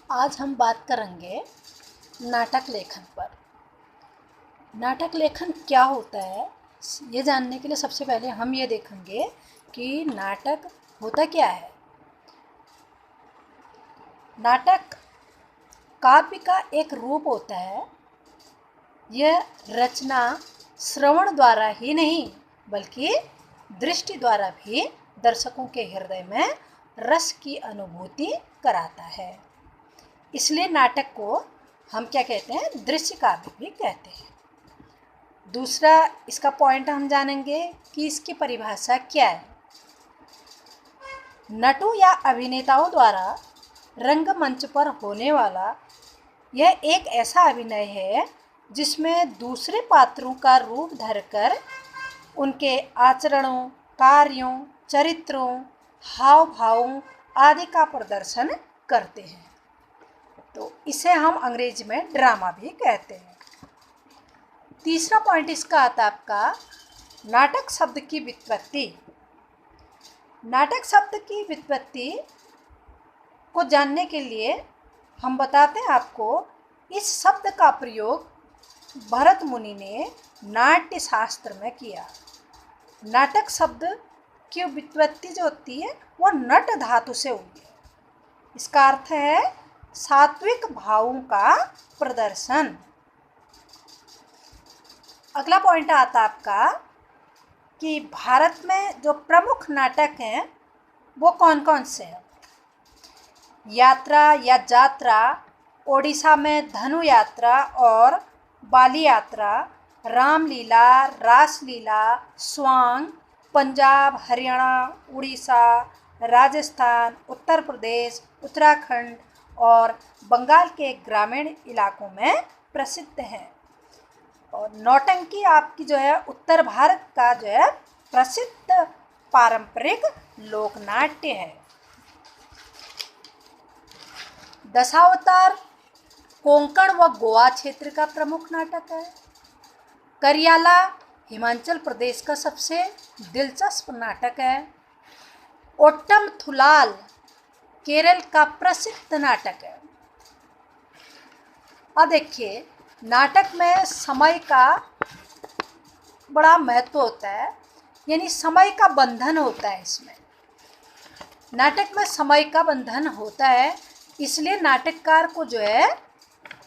आज हम बात करेंगे नाटक लेखन पर। नाटक लेखन क्या होता है, ये जानने के लिए सबसे पहले हम ये देखेंगे कि नाटक होता क्या है। नाटक काव्य का एक रूप होता है। यह रचना श्रवण द्वारा ही नहीं बल्कि दृष्टि द्वारा भी दर्शकों के हृदय में रस की अनुभूति कराता है। इसलिए नाटक को हम क्या कहते हैं, दृश्य काव्य भी कहते हैं। दूसरा इसका पॉइंट हम जानेंगे कि इसकी परिभाषा क्या है। नटों या अभिनेताओं द्वारा रंगमंच पर होने वाला यह एक ऐसा अभिनय है जिसमें दूसरे पात्रों का रूप धरकर उनके आचरणों, कार्यों, चरित्रों, हाव भावों आदि का प्रदर्शन करते हैं। तो इसे हम अंग्रेजी में ड्रामा भी कहते हैं। तीसरा पॉइंट इसका आता है आपका नाटक शब्द की व्युत्पत्ति। नाटक शब्द की व्युत्पत्ति को जानने के लिए हम बताते हैं आपको, इस शब्द का प्रयोग भरत मुनि ने नाट्य शास्त्र में किया। नाटक शब्द की व्युत्पत्ति जो होती है वो नट धातु से हुई है। इसका अर्थ है सात्विक भावों का प्रदर्शन। अगला पॉइंट आता आपका कि भारत में जो प्रमुख नाटक हैं वो कौन कौन से हैं। यात्रा या जात्रा, ओडिशा में धनु यात्रा और बाली यात्रा, रामलीला, रासलीला, स्वांग, पंजाब, हरियाणा, उड़ीसा, राजस्थान, उत्तर प्रदेश, उत्तराखंड और बंगाल के ग्रामीण इलाकों में प्रसिद्ध है। और नौटंकी आपकी जो है उत्तर भारत का जो है प्रसिद्ध पारंपरिक लोकनाट्य है। दशावतार कोंकण व गोवा क्षेत्र का प्रमुख नाटक है। करियाला हिमाचल प्रदेश का सबसे दिलचस्प नाटक है। ओट्टम थुलाल केरल का प्रसिद्ध नाटक है। अब देखिए, नाटक में समय का बड़ा महत्व होता है, यानी समय का बंधन होता है। इसमें नाटक में समय का बंधन होता है, इसलिए नाटककार को जो है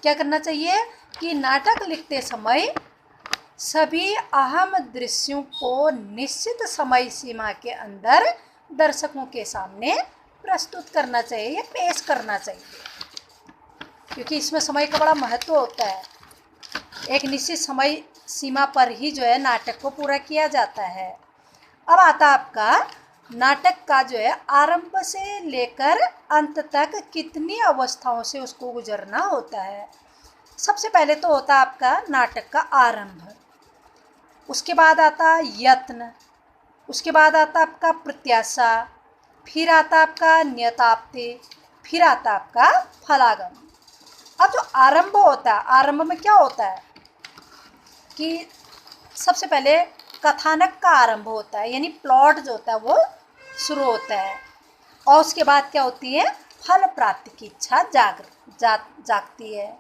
क्या करना चाहिए कि नाटक लिखते समय सभी अहम दृश्यों को निश्चित समय सीमा के अंदर दर्शकों के सामने प्रस्तुत करना चाहिए, पेश करना चाहिए, क्योंकि इसमें समय का बड़ा महत्व होता है। एक निश्चित समय सीमा पर ही जो है नाटक को पूरा किया जाता है। अब आता आपका नाटक का जो है आरंभ से लेकर अंत तक कितनी अवस्थाओं से उसको गुजरना होता है। सबसे पहले तो होता है आपका नाटक का आरंभ, उसके बाद आता यत्न, उसके बाद आता आपका प्रत्याशा, फिर आता आपका नियताप्ति, फिर आता आपका फलागम। अब जो आरंभ होता है, आरंभ में क्या होता है कि सबसे पहले कथानक का आरंभ होता है, यानी प्लॉट जो होता है वो शुरू होता है। और उसके बाद क्या होती है, फल प्राप्ति की इच्छा जागती है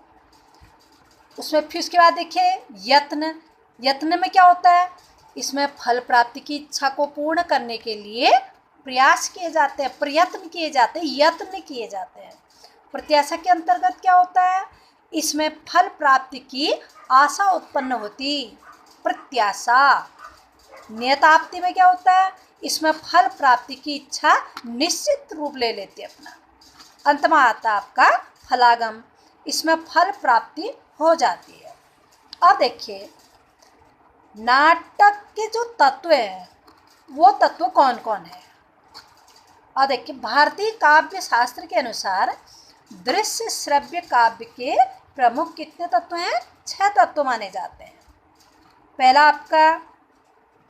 उसमें। फिर उसके बाद देखिए यत्न, यत्न में क्या होता है, इसमें फल प्राप्ति की इच्छा को पूर्ण करने के लिए प्रयास किए जाते हैं, प्रयत्न किए जाते हैं, यत्न किए जाते हैं। प्रत्याशा के अंतर्गत क्या होता है, इसमें फल प्राप्ति की आशा उत्पन्न होती, प्रत्याशा। नियताप्ति में क्या होता है, इसमें फल प्राप्ति की इच्छा निश्चित रूप ले लेती है अपना। अंत में आता आपका फलागम, इसमें फल प्राप्ति हो जाती है। अब देखिए नाटक के जो तत्व हैं वो तत्व कौन कौन है। अब देखिए भारतीय काव्य शास्त्र के अनुसार दृश्य श्रव्य काव्य के प्रमुख कितने तत्व हैं, 6 तत्व माने जाते हैं। पहला आपका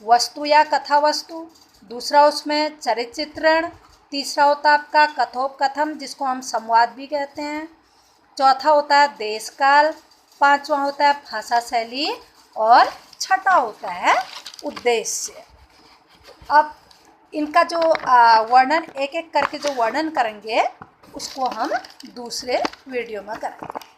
वस्तु या कथा वस्तु, दूसरा उसमें चरित्र चित्रण, तीसरा होता है आपका कथोपकथन जिसको हम संवाद भी कहते हैं, चौथा होता है देश काल, पांचवा होता है भाषा शैली और छठा होता है उद्देश्य। अब इनका जो वर्णन एक एक करके जो वर्णन करेंगे उसको हम दूसरे वीडियो में करेंगे।